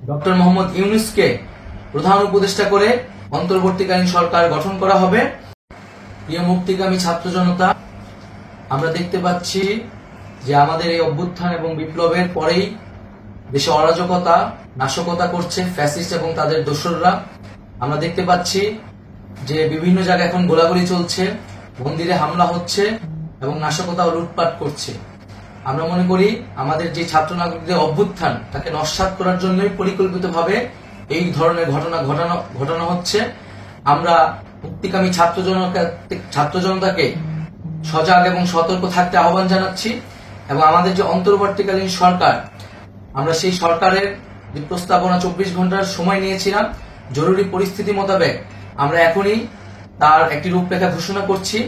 Doctor Mohammad ইউনূসকে প্রধান উপদেষ্টা করে অন্তর্বর্তীকালীন সরকার গঠন করা হবে। প্রিয় মুক্তিকামী ছাত্র জনতা, আমরা দেখতে পাচ্ছি যে আমাদের এই অভ্যুত্থান এবং বিপ্লবের পরেই দেশে অরাজকতা, নাশকতা করছে ফ্যাসিস্ট এবং তাদের দোসররা। আমরা দেখতে পাচ্ছি যে বিভিন্ন জায়গায় এখন গোলাগুলি চলছে, মন্দিরে হামলা হচ্ছে এবং নাশকতা ও লুটপাট করছে। আমরা মনে করি আমাদের যে ছাত্র নাগরিকদের অভ্যুত্থান তাকে নস্যাৎ করার জন্যই পরিকল্পিতভাবে এই ধরনের ঘটনা ঘটানো হচ্ছে। আমরা মুক্তিকামী ছাত্র জনতাকে সজাগ এবং সতর্ক থাকতে আহ্বান জানাচ্ছি এবং আমাদের যে অন্তর্বর্তীকালীন সরকার, আমরা সেই সরকারের যে প্রস্তাবনা 24 ঘন্টার সময় নিয়েছিলাম, জরুরি পরিস্থিতি মোতাবেক আমরা এখনই তার একটি রূপরেখা ঘোষণা করছি।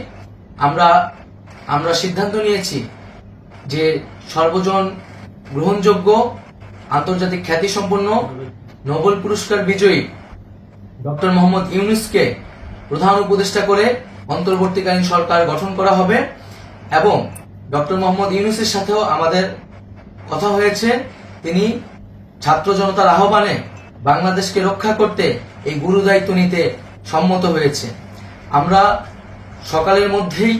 আমরা সিদ্ধান্ত নিয়েছি যে সর্বজন গ্রহণযোগ্য, আন্তর্জাতিক খ্যাতিসম্পন্ন, নোবেল পুরস্কার বিজয়ী ডক্টর মোহাম্মদ ইউনূসকে প্রধান উপদেষ্টা করে অন্তর্বর্তীকালীন সরকার গঠন করা হবে এবং ডক্টর মোহাম্মদ ইউনূসের সাথেও আমাদের কথা হয়েছে। তিনি ছাত্র জনতার আহ্বানে বাংলাদেশকে রক্ষা করতে এই গুরু দায়িত্ব নিতে সম্মত হয়েছে। আমরা সকালের মধ্যেই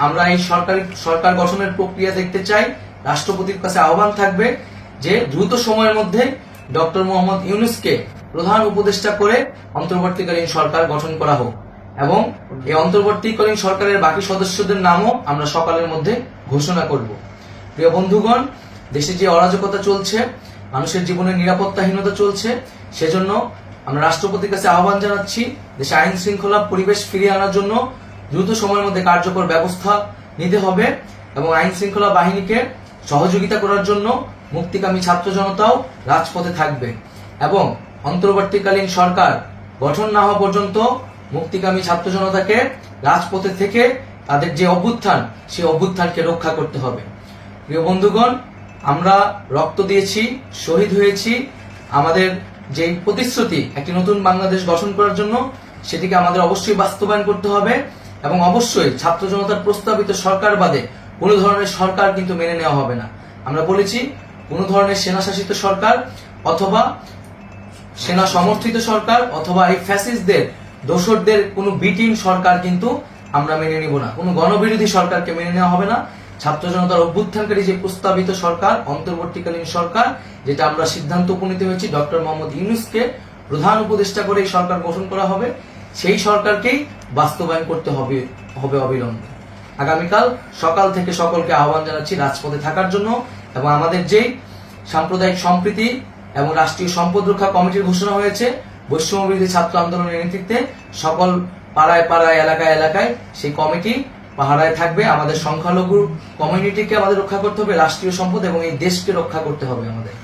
আমরা এই সরকার গঠনের প্রক্রিয়া দেখতে চাই। রাষ্ট্রপতির কাছে আহ্বান থাকবে যে দ্রুত সময়ের মধ্যে ডক্টর মোহাম্মদ ইউনূসকে প্রধান উপদেষ্টা করে অন্তর্বর্তীকালীন সরকার গঠন করা হোক এবং এই অন্তর্বর্তীকালীন সরকারের বাকি সদস্যদের নামও আমরা সকালের মধ্যে ঘোষণা করব। প্রিয় বন্ধুগণ, দেশে যে অরাজকতা চলছে, মানুষের জীবনের নিরাপত্তাহীনতা চলছে, সেজন্য আমরা রাষ্ট্রপতির কাছে আহ্বান জানাচ্ছি দেশে আইন শৃঙ্খলা পরিবেশ ফিরিয়ে আনার জন্য দ্রুত সময়ের মধ্যে কার্যকর ব্যবস্থা নিতে হবে এবং আইন শৃঙ্খলা বাহিনীকে সহযোগিতা করার জন্য মুক্তিকামী ছাত্র জনতাও রাজপথে থাকবে এবং অন্তর্বর্তীকালীন সরকার গঠন না হওয়া পর্যন্ত মুক্তিকামী ছাত্র জনতাকে রাজপথে থেকে তাদের যে অভ্যুত্থান, সেই অভ্যুত্থানকে রক্ষা করতে হবে। প্রিয় বন্ধুগণ, আমরা রক্ত দিয়েছি, শহীদ হয়েছি। আমাদের যে প্রতিশ্রুতি একটি নতুন বাংলাদেশ গঠন করার জন্য, সেটিকে আমাদের অবশ্যই বাস্তবায়ন করতে হবে এবং অবশ্যই ছাত্র জনতার প্রস্তাবিত সরকার বাদে কোনো ধরনের সরকার কিন্তু মেনে নেওয়া হবে না। আমরা বলেছি কোনো ধরনের সেনা শাসিত সরকার অথবা সেনা সমর্থিত সরকার অথবা এই ফ্যাসিস্টদের দোসরদের কোনো বিটিম সরকার কিন্তু আমরা মেনে নিব না। কোনো গণবিরোধী সরকারকে মেনে নেওয়া হবে না। ছাত্র জনতার অভ্যুত্থানকারী যে প্রস্তাবিত সরকার, অন্তর্বর্তীকালীন সরকার, যেটা আমরা সিদ্ধান্ত উপনীত হয়েছি ডক্টর মোহাম্মদ ইউনূসকে প্রধান উপদেষ্টা করে এই সরকার গঠন করা হবে, সেই সরকারকেই বাস্তবায়ন করতে হবে অবিলম্বে। আগামীকাল সকাল থেকে সকলকে আহ্বান জানাচ্ছি রাজপথে থাকার জন্য এবং আমাদের যেই সাম্প্রদায়িক সম্প্রীতি এবং রাষ্ট্রীয় সম্পদ রক্ষা কমিটির ঘোষণা হয়েছে বৈষম্যবিরোধী ছাত্র আন্দোলনের নেতৃত্বে, সকল পাড়ায় পাড়ায়, এলাকায় এলাকায় সেই কমিটি পাহারায় থাকবে। আমাদের সংখ্যালঘু কমিউনিটিকে আমাদের রক্ষা করতে হবে, রাষ্ট্রীয় সম্পদ এবং এই দেশকে রক্ষা করতে হবে আমাদের।